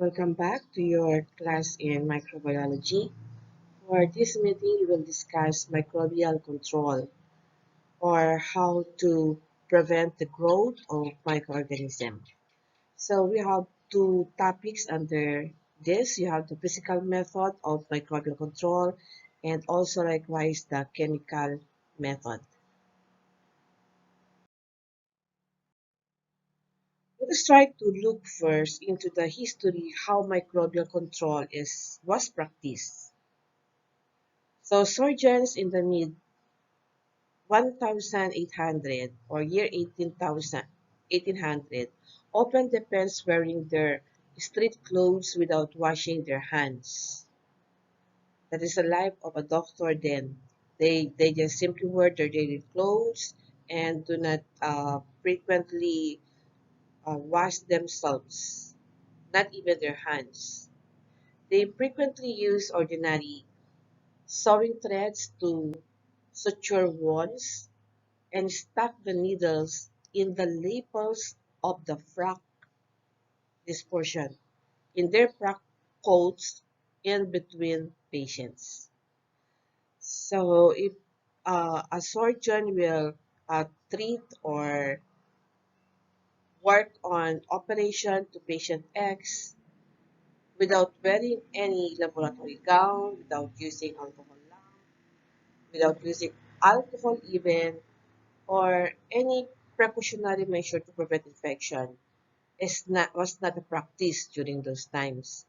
Welcome back to your class in microbiology. For this meeting, we will discuss microbial control or how to prevent the growth of microorganisms. So we have two topics under this. You have the physical method of microbial control and also likewise the chemical method. Let us try to look first into the history how microbial control was practiced. So surgeons in the mid 1800 or year 1800 opened the pens wearing their street clothes without washing their hands. That is the life of a doctor then. They just simply wear their daily clothes and do not frequently wash themselves, not even their hands. They frequently use ordinary sewing threads to suture wounds and stuck the needles in the lapels of the frock, this portion, in their frock coats in between patients. So if a surgeon will treat or work on operation to patient X without wearing any laboratory gown, without using alcohol lamp, without using alcohol even, or any precautionary measure to prevent infection, was not a practice during those times.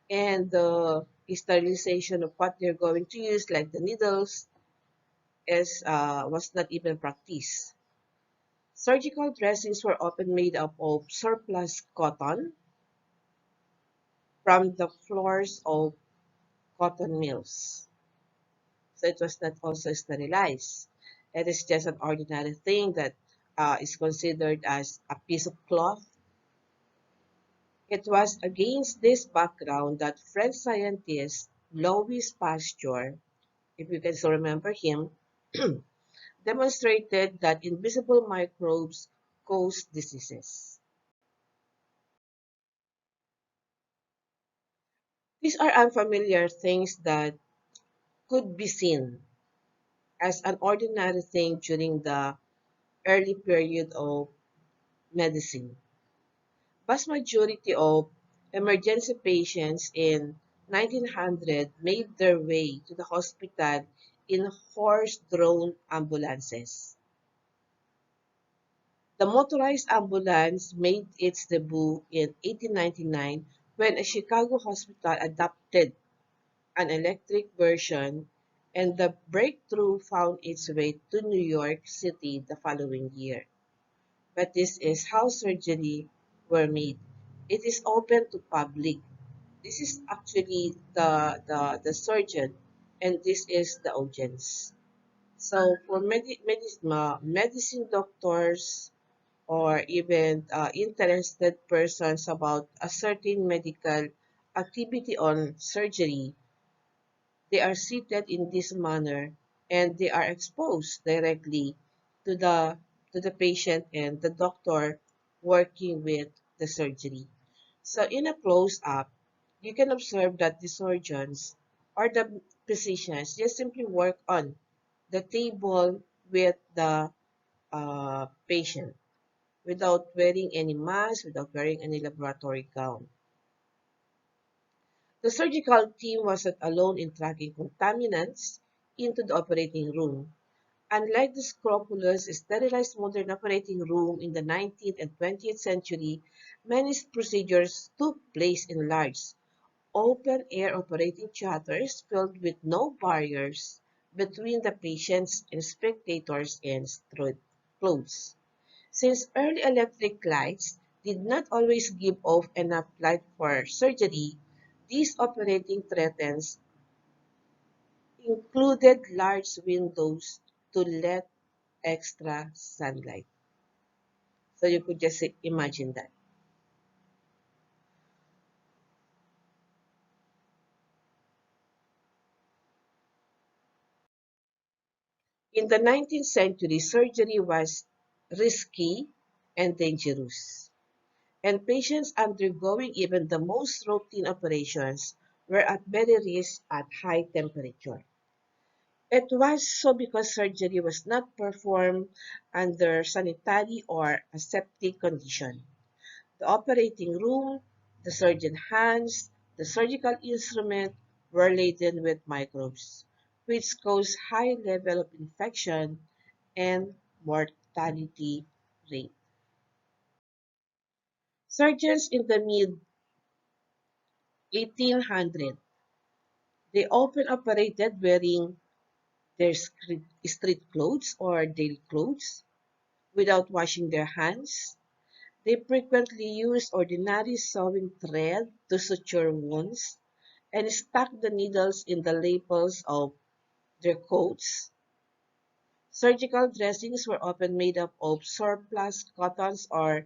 And the sterilization of what they're going to use, like the needles, was not even practiced. Surgical dressings were often made up of surplus cotton from the floors of cotton mills. So it was not also sterilized. It is just an ordinary thing that is considered as a piece of cloth. It was against this background that French scientist Louis Pasteur, if you can still remember him, demonstrated that invisible microbes cause diseases. These are unfamiliar things that could be seen as an ordinary thing during the early period of medicine. Vast majority of emergency patients in 1900 made their way to the hospital in horse-drawn ambulances. The motorized ambulance made its debut in 1899 when a Chicago hospital adopted an electric version, and the breakthrough found its way to New York City the following year. But this is how surgery were made. It is open to public. This is actually the surgeon, and this is the audience. So for medicine doctors or even interested persons about a certain medical activity on surgery, they are seated in this manner and they are exposed directly to the patient and the doctor working with the surgery. So in a close-up, you can observe that the surgeons or the physicians just simply work on the table with the patient without wearing any mask, without wearing any laboratory gown. The surgical team wasn't alone in tracking contaminants into the operating room. Unlike the scrupulous, sterilized modern operating room in the 19th and 20th century, many procedures took place in large, open-air operating theaters filled with no barriers between the patients and spectators and clothes. Since early electric lights did not always give off enough light for surgery, these operating theaters included large windows to let extra sunlight. So you could just imagine that. In the 19th century, surgery was risky and dangerous. and patients undergoing even the most routine operations were at very risk at high temperature. It was so because surgery was not performed under sanitary or aseptic condition. The operating room, the surgeon hands, the surgical instrument were laden with microbes, which cause high level of infection and mortality rate. Surgeons in the mid 1800s, they often operated wearing their street clothes or daily clothes without washing their hands. They frequently used ordinary sewing thread to suture wounds and stuck the needles in the lapels of their coats. Surgical dressings were often made up of surplus cottons or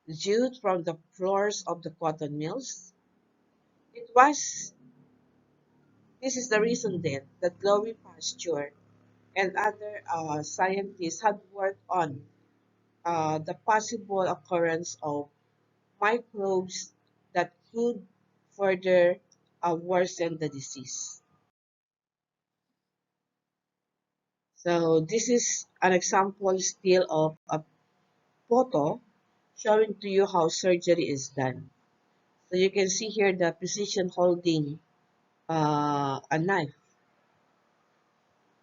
jute from the floors of the cotton mills. It was This is the reason then that Louis Pasteur and other scientists had worked on the possible occurrence of microbes that could further worsen the disease. So this is an example still of a photo showing to you how surgery is done. So you can see here the physician holding a knife,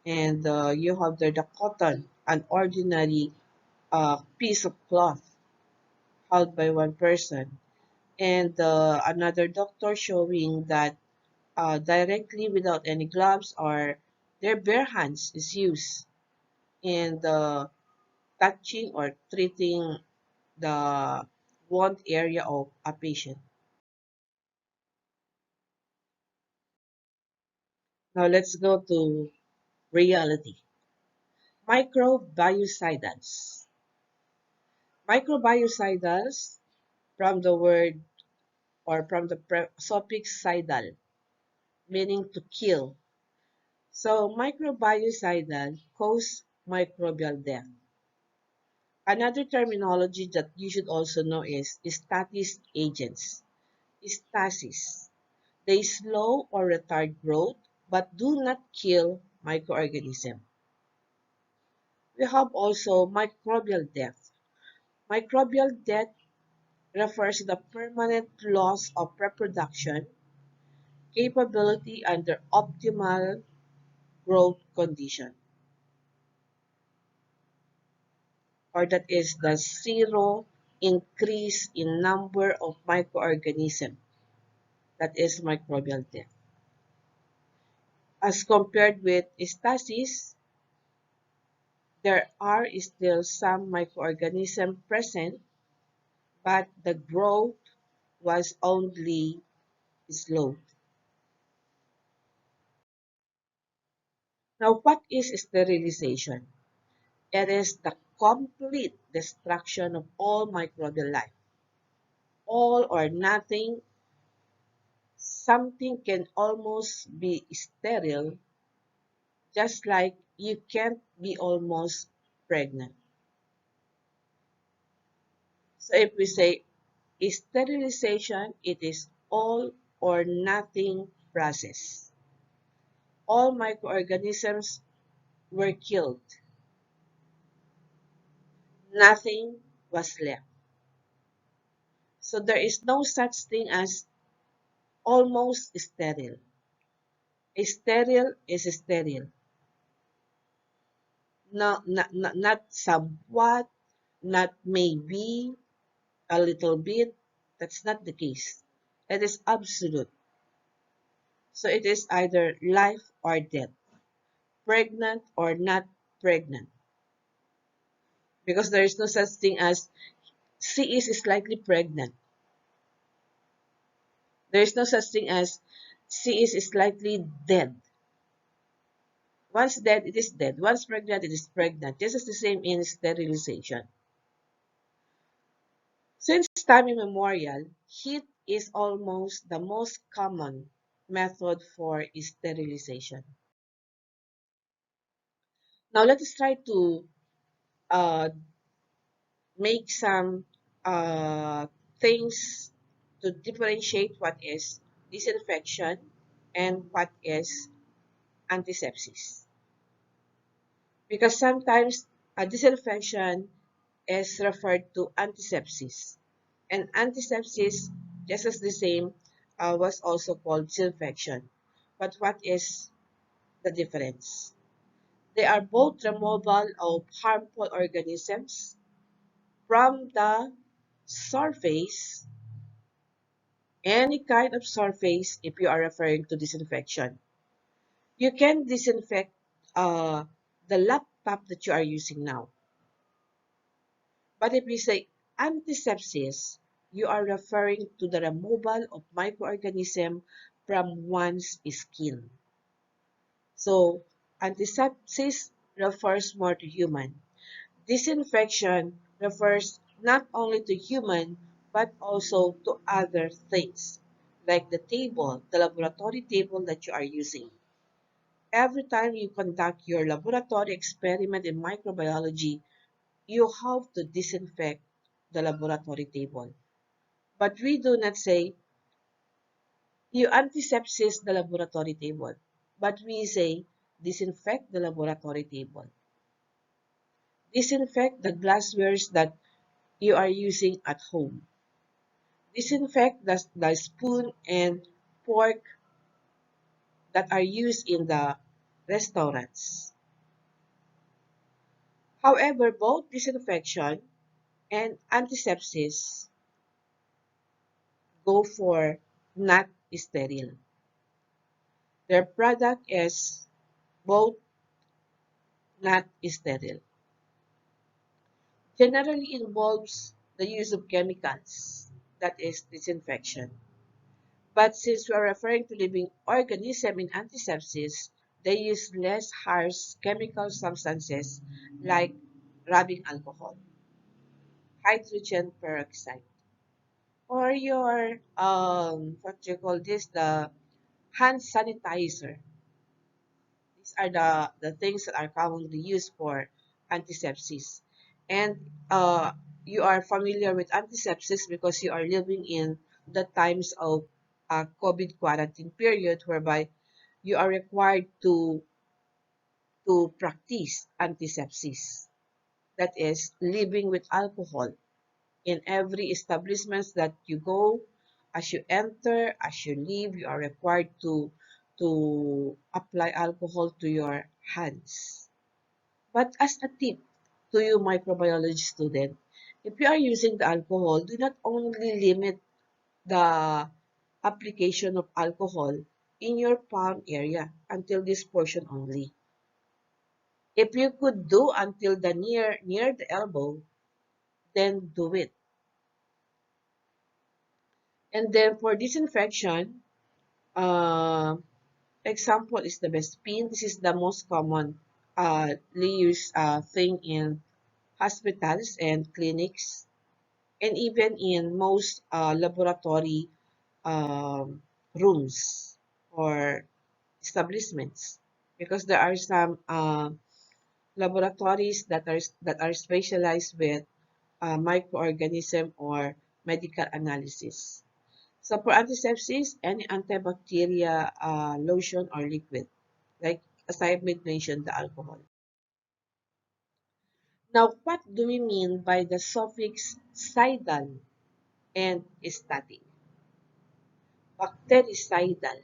and you have there the cotton, an ordinary piece of cloth held by one person, and another doctor showing that directly without any gloves or their bare hands is used in the touching or treating the wound area of a patient. Now let's go to reality. Microbiocidals. Microbiocidals from the word or from the suffix "cidal", meaning to kill. So microbiocidal cause microbial death. Another terminology that you should also know is stasis agents. Stasis. They slow or retard growth but do not kill microorganisms. We have also microbial death. Microbial death refers to the permanent loss of reproduction capability under optimal growth condition, or that is the zero increase in number of microorganisms. That is microbial death. As compared with stasis, there are still some microorganisms present, but the growth was only slow. Now, what is sterilization? It is the complete destruction of all microbial life. All or nothing, something can almost be sterile, just like you can't be almost pregnant. So if we say sterilization, it is all or nothing process. All microorganisms were killed. Nothing was left. So there is no such thing as almost sterile. Sterile is sterile. No, not somewhat, not maybe, a little bit. That's not the case. It is absolute. So it is either life or death, pregnant or not pregnant. Because there is no such thing as she is slightly pregnant. There is no such thing as she is slightly dead. Once dead, it is dead. Once pregnant, it is pregnant. This is the same in sterilization. Since time immemorial, heat is almost the most common method for sterilization. Now let us try to uh, make some uh, things to differentiate what is disinfection and what is antisepsis. Because sometimes a disinfection is referred to antisepsis. And antisepsis, just as the same, was also called disinfection. But what is the difference? They are both removal of harmful organisms from the surface, any kind of surface if you are referring to disinfection. You can disinfect uh, the laptop that you are using now. But if we say antisepsis, you are referring to the removal of microorganism from one's skin. So antisepsis refers more to human. Disinfection refers not only to human but also to other things like the table, the laboratory table that you are using. Every time you conduct your laboratory experiment in microbiology, you have to disinfect the laboratory table. But we do not say you antisepsis the laboratory table, but we say disinfect the laboratory table. Disinfect the glasswares that you are using at home. Disinfect the spoon and fork that are used in the restaurants. However, both disinfection and antisepsis go for not sterile. Their product is both not sterile. Generally involves the use of chemicals, that is disinfection. But since we are referring to living organism in antisepsis, they use less harsh chemical substances like rubbing alcohol, hydrogen peroxide, or your what do you call this, the hand sanitizer. These are the things that are commonly used for antisepsis. And you are familiar with antisepsis because you are living in the times of COVID quarantine period whereby you are required to practice antisepsis. That is living with alcohol in every establishment that you go. As you enter, as you leave, you are required to apply alcohol to your hands. But as a tip to you microbiology student, if you are using the alcohol, do not only limit the application of alcohol in your palm area until this portion only. If you could do until the near the elbow, then do it. And then for disinfection, uh, example is the best pin. This is the most common used thing in hospitals and clinics, and even in most laboratory rooms or establishments, because there are some laboratories that are specialized with microorganism or medical analysis. So for antisepsis, any antibacterial lotion or liquid, like as I mentioned, the alcohol. Now, what do we mean by the suffix "cidal" and "static"? Bactericidal.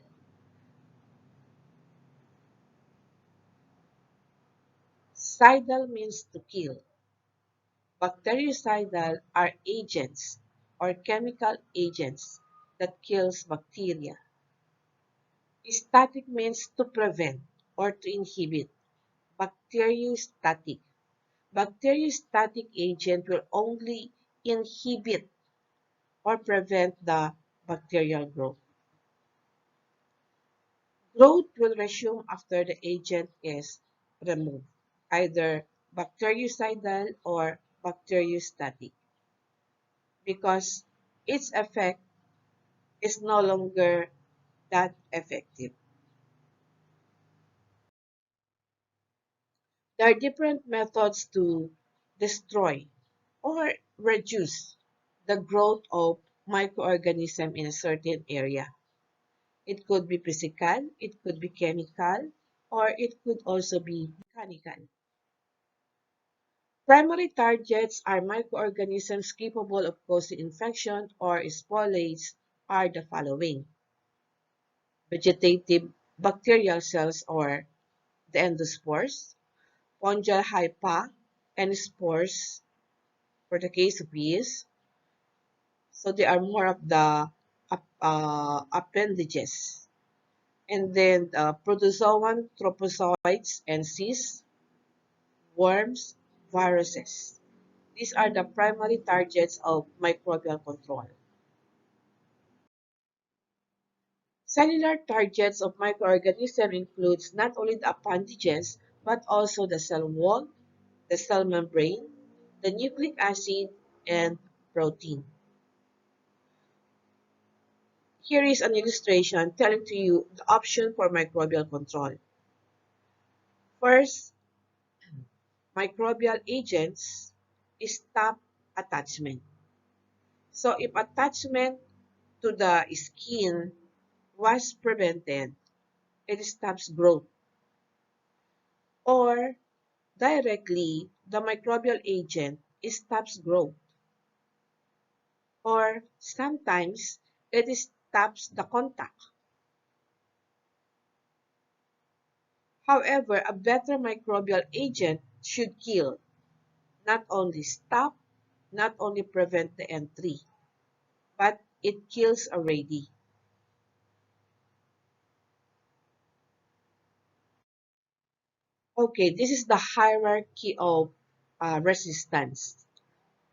Cidal means to kill. Bactericidal are agents or chemical agents that kills bacteria. Static means to prevent or to inhibit. Bacteriostatic. Bacteriostatic agent will only inhibit or prevent the bacterial growth. Growth will resume after the agent is removed, either bactericidal or bacteriostatic, because its effect is no longer that effective. There are different methods to destroy or reduce. the growth of microorganism in a certain area. It could be physical, it could be chemical, or it could also be mechanical. Primary targets are microorganisms capable of causing infection or spolates are the following: vegetative bacterial cells or the endospores, fungal hypha and spores for the case of yeast. So they are more of the appendages. And then protozoan, trophozoites, and cysts, worms, viruses. These are the primary targets of microbial control. Cellular targets of microorganisms includes not only the appendages but also the cell wall, the cell membrane, the nucleic acid, and protein. Here is an illustration telling to you the option for microbial control. First, microbial agents stop attachment. So if attachment to the skin was prevented, it stops growth. Or directly, the microbial agent stops growth. Or sometimes it stops the contact. However, a better microbial agent should kill, not only stop, not only prevent the entry, but it kills already. Okay, this is the hierarchy of resistance.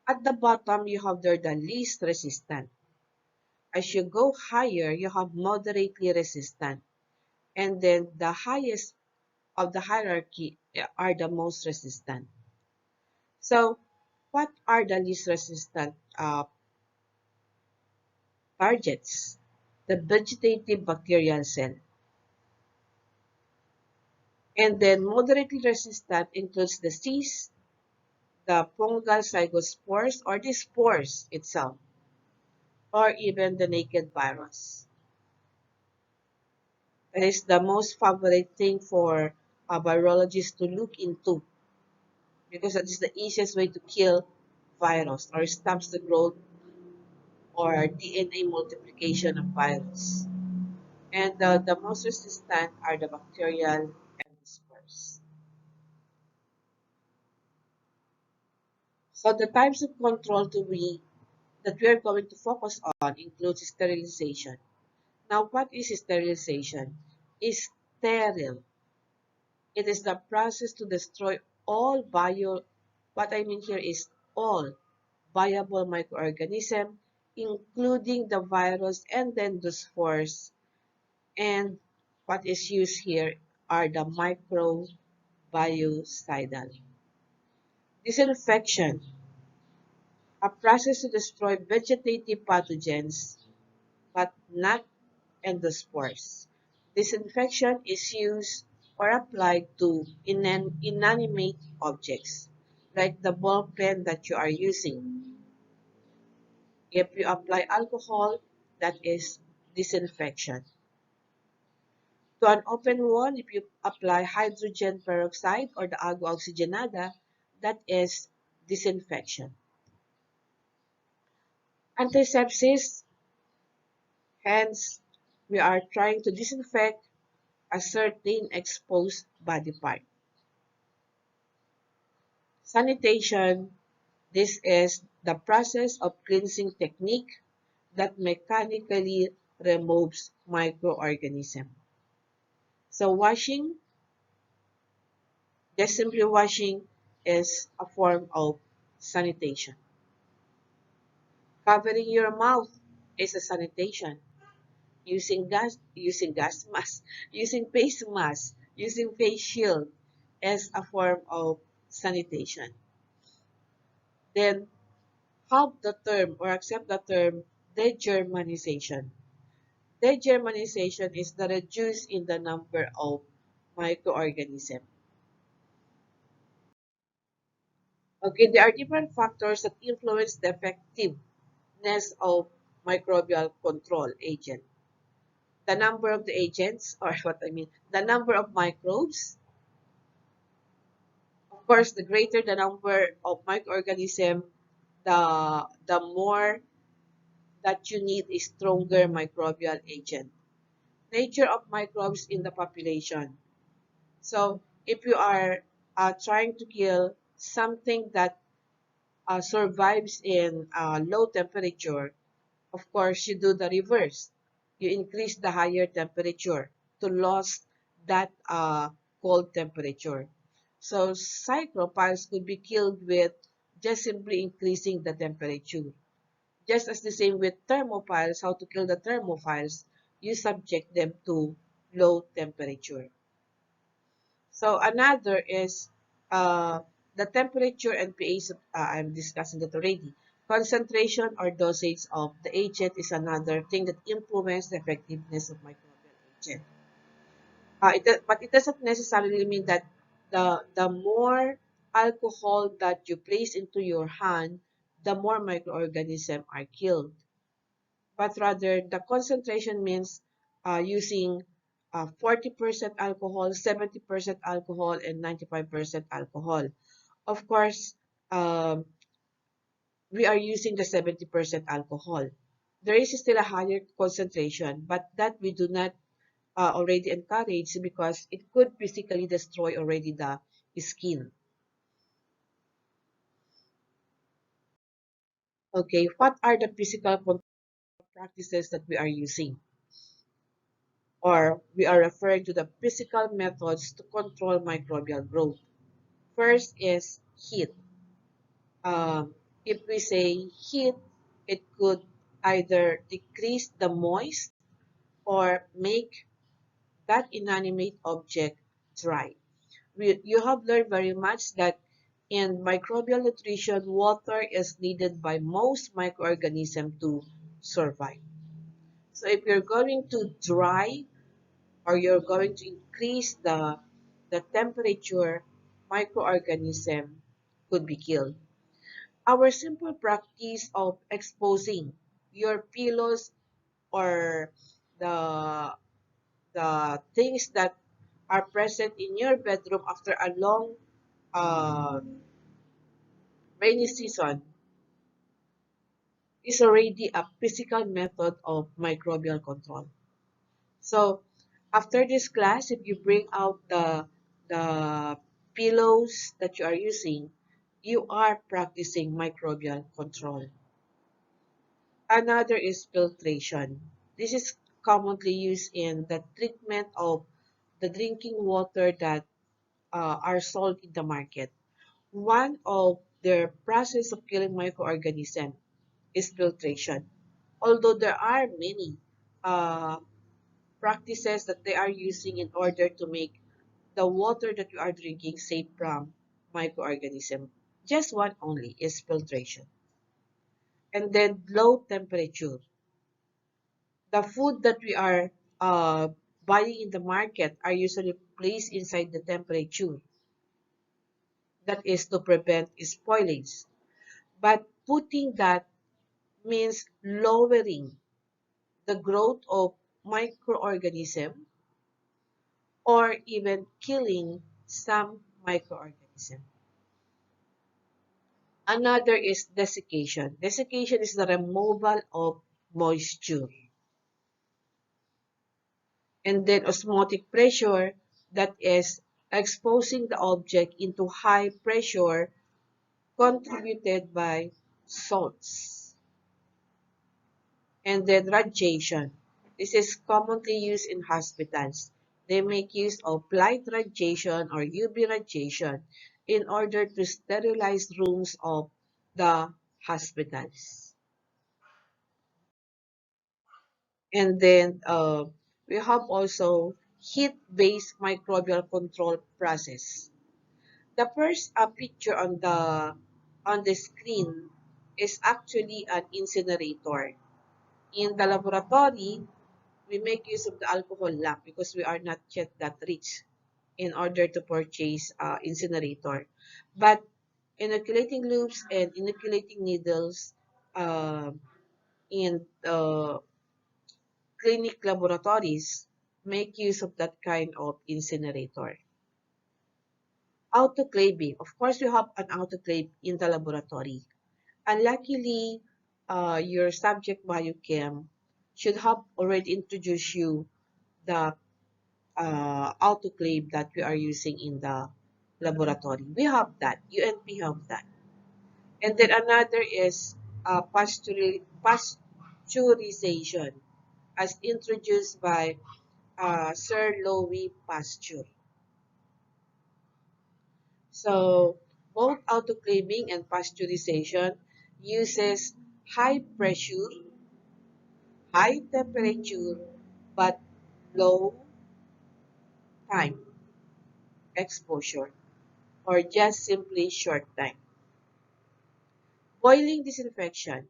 At the bottom, you have there the least resistant. As you go higher, you have moderately resistant. And then the highest of the hierarchy are the most resistant. So, what are the least resistant targets? The vegetative bacterial cell. And then moderately resistant includes the cyst, the fungal zygospores or the spores itself, or even the naked virus. That is the most favorite thing for a virologist to look into because that is the easiest way to kill virus or stops the growth or DNA multiplication of virus. And the most resistant are the bacterial endospores. So the types of control that we are going to focus on includes sterilization. Now, what is sterilization? Is sterile. It is the process to destroy all what I mean here is all viable microorganism, including the virus and then the spores. And what is used here are the microbiocidal. Disinfection, a process to destroy vegetative pathogens, but not endospores. Disinfection is used or applied to inanimate objects, like the ball pen that you are using. If you apply alcohol, that is disinfection. To an open wound, if you apply hydrogen peroxide or the agua oxigenada, that is disinfection. Antisepsis, hence, we are trying to disinfect a certain exposed body part. Sanitation, this is the process of cleansing technique that mechanically removes microorganisms. So washing, just simply washing is a form of sanitation. Covering your mouth is a sanitation. Using gas mask, using face mask, using face shield is a form of sanitation. Then have the term or accept the term degermanization. Degermanization is the reduce in the number of microorganisms. Okay, there are different factors that influence the effective effectiveness of microbial control agent. The number of the agents, or what I mean, the number of microbes. Of course, the greater the number of microorganism, the more that you need a stronger microbial agent. Nature of microbes in the population. So if you are trying to kill something that survives in low temperature, of course, you do the reverse. You increase the higher temperature to lose that cold temperature. So cyclopiles could be killed with just simply increasing the temperature. Just as the same with thermophiles, how to kill the thermophiles, you subject them to low temperature. So another is the temperature and pH. I'm discussing that already. Concentration or dosage of the agent is another thing that influences the effectiveness of microbial agent. But it doesn't necessarily mean that the more alcohol that you place into your hand, the more microorganisms are killed. But rather, the concentration means using 40% alcohol, 70% alcohol, and 95% alcohol. Of course, um, we are using the 70% alcohol. There is still a higher concentration, but that we do not already encourage because it could physically destroy already the skin. Okay, what are the physical control practices that we are using? Or we are referring to the physical methods to control microbial growth. First is heat. If we say heat, it could either decrease the moist or make that inanimate object dry. You have learned very much that in microbial nutrition, water is needed by most microorganisms to survive. So if you're going to dry or you're going to increase the temperature, microorganism could be killed. Our simple practice of exposing your pillows or the the things that are present in your bedroom after a long uh, rainy season is already a physical method of microbial control. So after this class, if you bring out the pillows that you are using, you are practicing microbial control. Another is filtration. This is commonly used in the treatment of the drinking water that are sold in the market. One of their process of killing microorganisms is filtration. Although there are many uh, practices that they are using in order to make the water that you are drinking safe from microorganism. Just one only is filtration. And then low temperature. The food that we are uh, buying in the market are usually placed inside the temperature. That is to prevent spoilage. But putting that means lowering the growth of microorganism or even killing some microorganism. Another is desiccation. Desiccation is the removal of moisture. And then osmotic pressure, that is exposing the object into high pressure contributed by salts. And then radiation. This is commonly used in hospitals. They make use of light radiation or UV radiation in order to sterilize rooms of the hospitals. And then we have also heat-based microbial control process. The first picture on the screen is actually an incinerator. In the laboratory, we make use of the alcohol lamp because we are not yet that rich in order to purchase incinerator. But inoculating loops and inoculating needles, uh, in clinic laboratories make use of that kind of incinerator. Autoclaving. Of course, you have an autoclave in the laboratory. And luckily, your subject biochem should have already introduced you the autoclave that we are using in the laboratory. We have that. UNP have that. And then another is pasteurization, as introduced by Sir Louis Pasteur. So both autoclaving and pasteurization uses high pressure, high temperature, but low time exposure, or just simply short time. Boiling disinfection.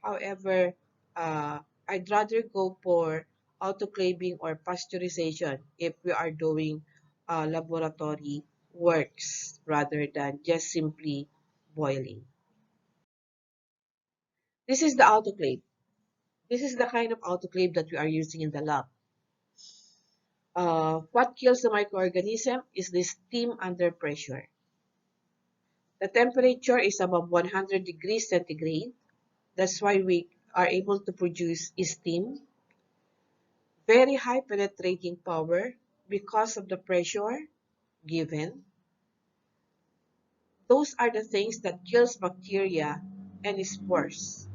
However, I'd rather go for autoclaving or pasteurization if we are doing laboratory works rather than just simply boiling. This is the autoclave. This is the kind of autoclave that we are using in the lab. What kills the microorganism is the steam under pressure. The temperature is above 100 degrees centigrade. That's why we are able to produce steam. Very high penetrating power because of the pressure given. Those are the things that kills bacteria and spores,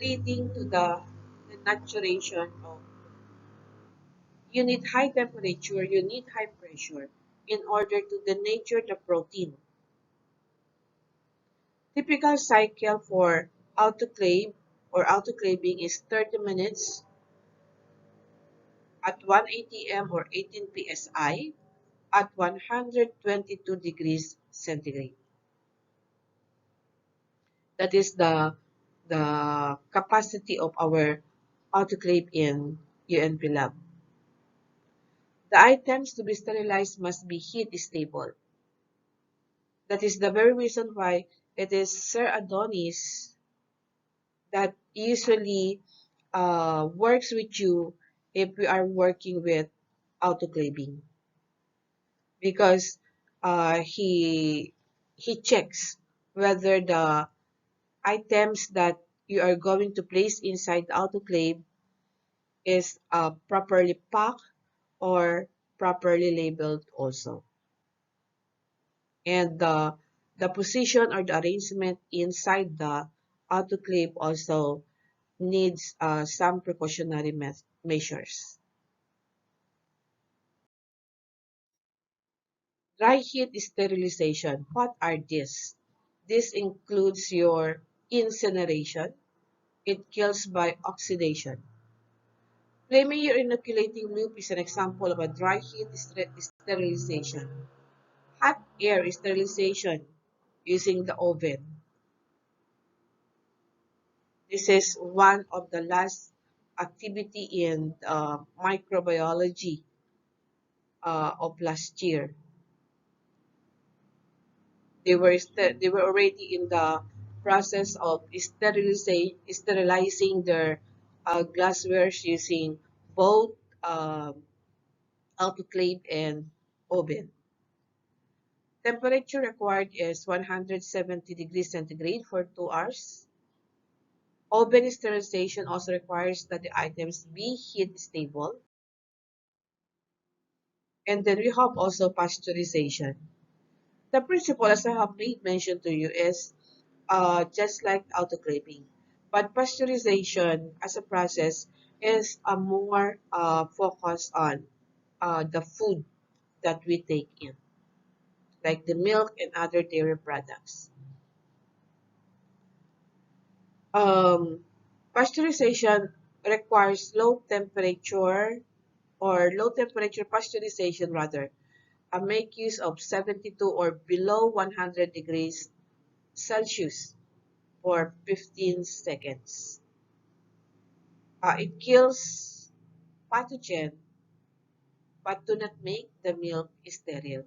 leading to the denaturation of. You need high temperature, you need high pressure in order to denature the protein. Typical cycle for autoclave or autoclaving is 30 minutes at 1 atm or 18 psi at 122 degrees centigrade. That is the capacity of our autoclave in UNP lab. The items to be sterilized must be heat stable. That is the very reason why it is Sir Adonis that usually works with you if we are working with autoclaving, because he checks whether the items that you are going to place inside the autoclave is properly packed or properly labeled also. And the position or the arrangement inside the autoclave also needs some precautionary measures. Dry heat sterilization. What are these? This includes your incineration. It kills by oxidation. Flaming or inoculating loop is an example of a dry heat sterilization. Hot air sterilization using the oven. This is one of the last activity in microbiology of last year. They were already in the process of sterilizing their glasswares using both autoclave and oven. Temperature required is 170 degrees centigrade for 2 hours. Oven sterilization also requires that the items be heat stable. And then we have also pasteurization. The principle, as I have made mention to you, is just like autoclaving. But pasteurization as a process is a more focus on the food that we take in, like the milk and other dairy products. Um, Pasteurization requires low temperature or low temperature pasteurization rather. Make use of 72 or below 100 degrees Celsius for 15 seconds. It kills pathogen but do not make the milk sterile.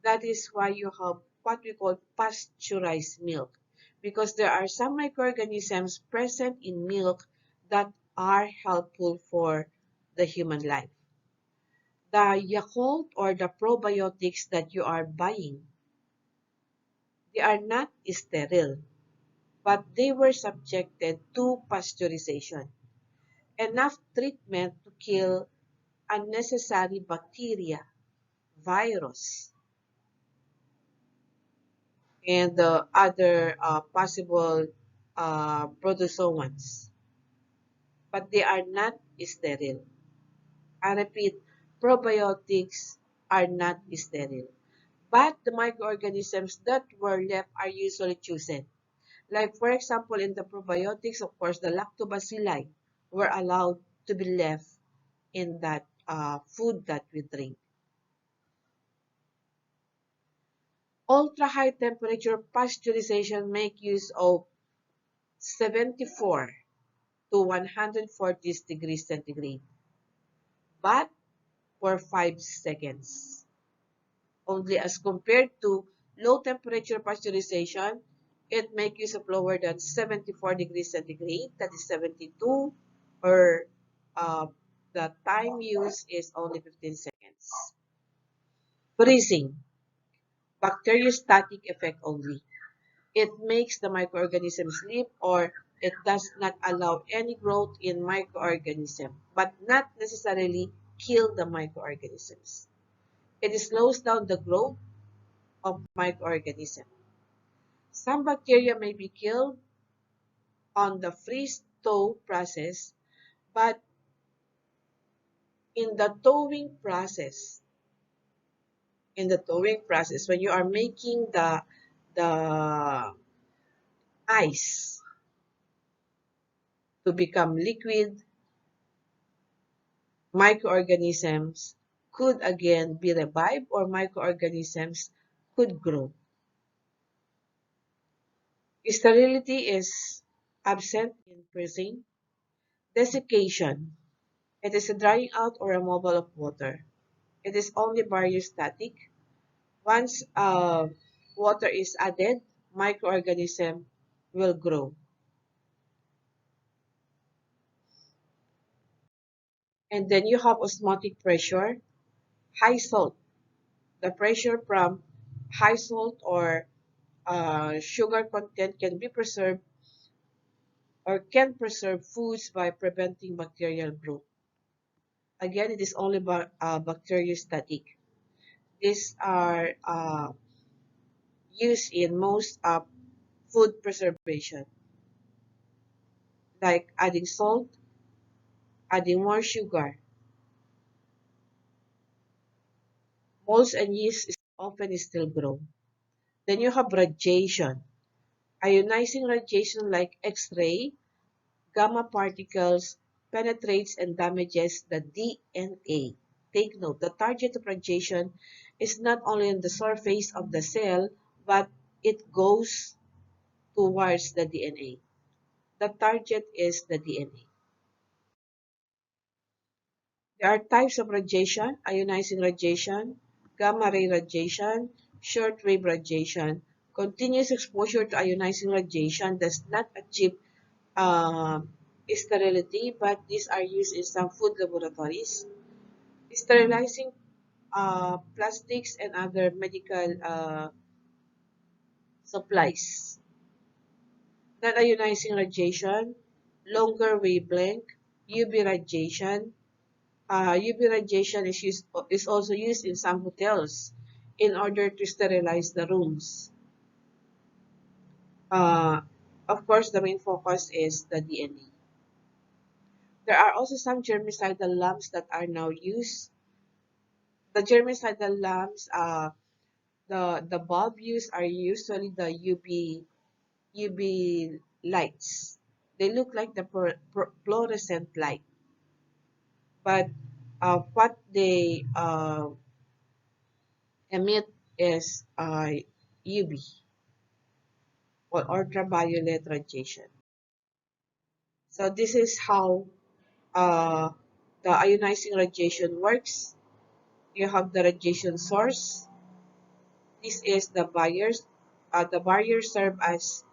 That is why you have what we call pasteurized milk. because there are some microorganisms present in milk that are helpful for the human life. The Yakult or the probiotics that you are buying, they are not sterile, but they were subjected to pasteurization, enough treatment to kill unnecessary bacteria, virus, and the other possible protozoans, but they are not sterile. I repeat, probiotics are not sterile, but the microorganisms that were left are usually chosen. Like, for example, in the probiotics, of course, the lactobacilli were allowed to be left in that food that we drink. Ultra high temperature pasteurization make use of 74 to 140 degrees centigrade, but for 5 seconds. Only as compared to low temperature pasteurization, it make use of lower than 74 degrees centigrade, that is 72, or uh, the time used is only 15 seconds. Freezing, bacteriostatic effect only. It makes the microorganism sleep, or it does not allow any growth in microorganism, but not necessarily kill the microorganisms. It slows down the growth of microorganism. Some bacteria may be killed on the freeze-thaw process, but in the thawing process, when you are making the ice to become liquid, microorganisms could again be revived, or microorganisms could grow. Sterility is absent in freezing. Desiccation. It is a drying out or removal of water. It is only barriostatic. Once water is added, microorganism will grow. And then you have osmotic pressure, high salt. The pressure from high salt or sugar content can be preserved, or can preserve foods by preventing bacterial growth. Again, it is only bacteriostatic. These are used in most food preservation, like adding salt, adding more sugar. Molds and yeast often still grow. Then you have radiation. Ionizing radiation like X-ray, gamma particles penetrates and damages the DNA. Take note, the target of radiation is not only on the surface of the cell, but it goes towards the DNA. The target is the DNA. There are types of radiation: ionizing radiation, gamma ray radiation, short wave radiation. Continuous exposure to ionizing radiation does not achieve uh, sterility, but these are used in some food laboratories. Sterilizing plastics and other medical supplies. Non-ionizing radiation, longer wavelength, UV radiation. UV radiation is also used in some hotels in order to sterilize the rooms. Uh, of course, the main focus is the DNA. There are also some germicidal lamps that are now used. The germicidal lamps, the bulb used are usually the UV lights. They look like the fluorescent light, but what they emit is UV, or ultraviolet radiation. So this is how uh, the ionizing radiation works. You have the radiation source. This is the barriers. The barriers serve as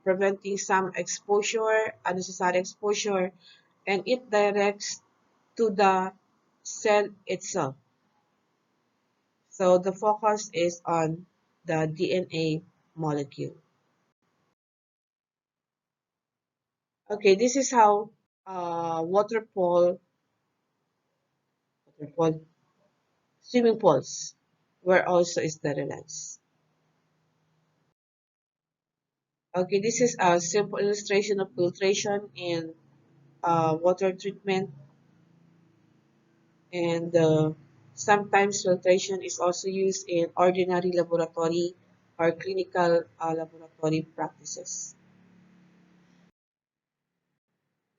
preventing some exposure, unnecessary exposure, and it directs to the cell itself. So the focus is on the DNA molecule. Okay, this is how water swimming pools were also sterilized. Okay, this is a simple illustration of filtration in water treatment, and sometimes filtration is also used in ordinary laboratory or clinical laboratory practices.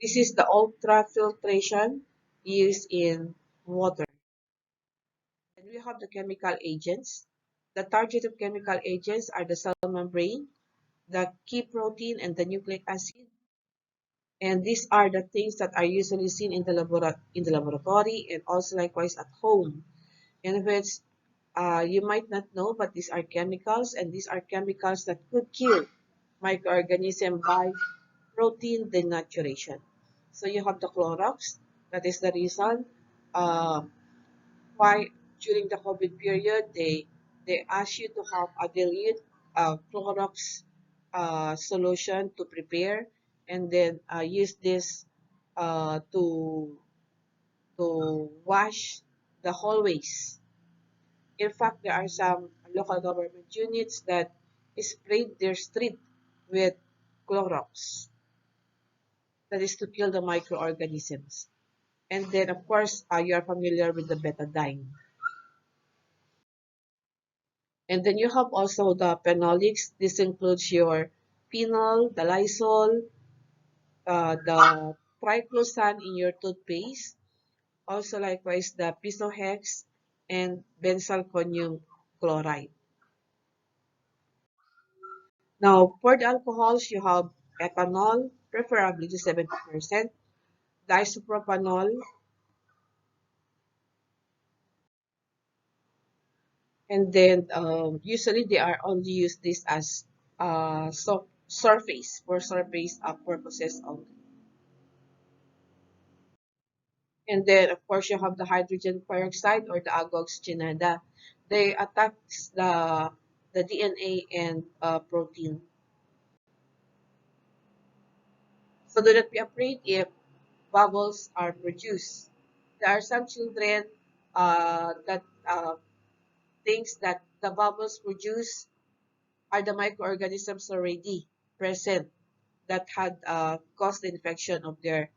This is the ultrafiltration used in water. And we have the chemical agents. The targeted chemical agents are the cell membrane, the key protein, and the nucleic acid. And these are the things that are usually seen in the laboratory and also likewise at home. In which you might not know, but these are chemicals, and these are chemicals that could kill microorganism by protein denaturation. So you have the Clorox. That is the reason uh, why during the COVID period they ask you to have a dilute Clorox solution to prepare, and then use this to wash the hallways. In fact, there are some local government units that sprayed their street with Clorox. That is to kill the microorganisms. And then, of course, you are familiar with the betadine. And then you have also the phenolics. This includes your phenol, the Lysol, the triclosan in your toothpaste, also likewise the pisohex and benzalkonium chloride. Now, for the alcohols, you have ethanol, preferably to 70%, disopropanol, and then usually they are only used this as surface for surface purposes only. And then, of course, you have the hydrogen peroxide or the agoxygenada. They attack the DNA and protein. So do not be afraid if bubbles are produced. There are some children that thinks that the bubbles produced are the microorganisms already present that had caused the infection of their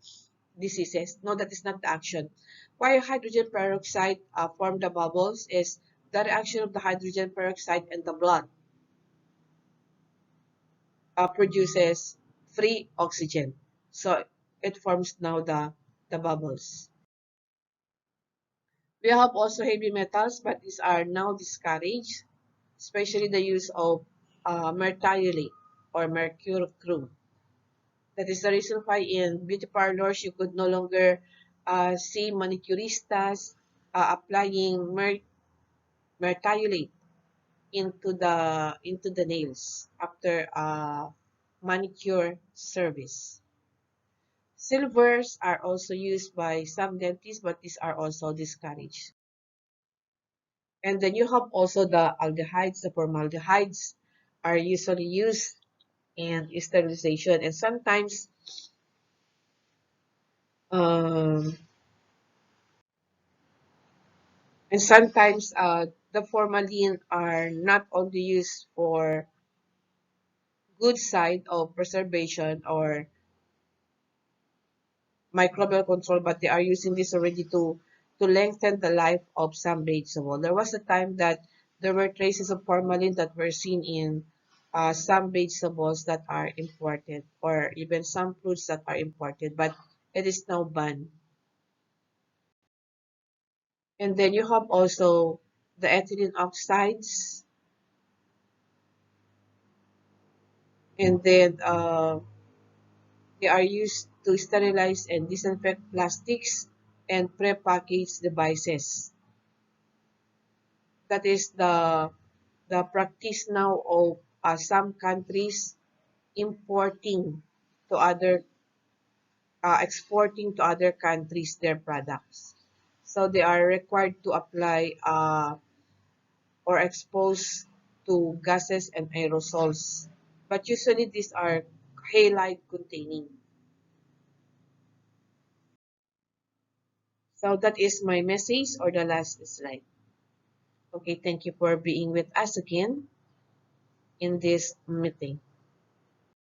diseases. No, that is not the action. Why hydrogen peroxide form the bubbles is the reaction of the hydrogen peroxide and the blood produces free oxygen. So it forms now the bubbles. We have also heavy metals, but these are now discouraged, especially the use of mertiolate or mercurochrome. That is the reason why in beauty parlors you could no longer see manicuristas applying mertiolate into the nails after manicure service. Silvers are also used by some dentists, but these are also discouraged. And then you have also the aldehydes, the formaldehydes are usually used in sterilization, um, and sometimes the formalin are not only used for good side of preservation or microbial control, but they are using this already to lengthen the life of some vegetable. There was a time that there were traces of formalin that were seen in some vegetables that are imported, or even some fruits that are imported, but it is now banned. And then you have also the ethylene oxides, and then they are used to sterilize and disinfect plastics and prepackaged devices. That is the practice now of some countries importing to other exporting to other countries their products. So they are required to apply or expose to gases and aerosols. But usually these are halide containing. So that is my message or the last slide. Okay, thank you for being with us again in this meeting.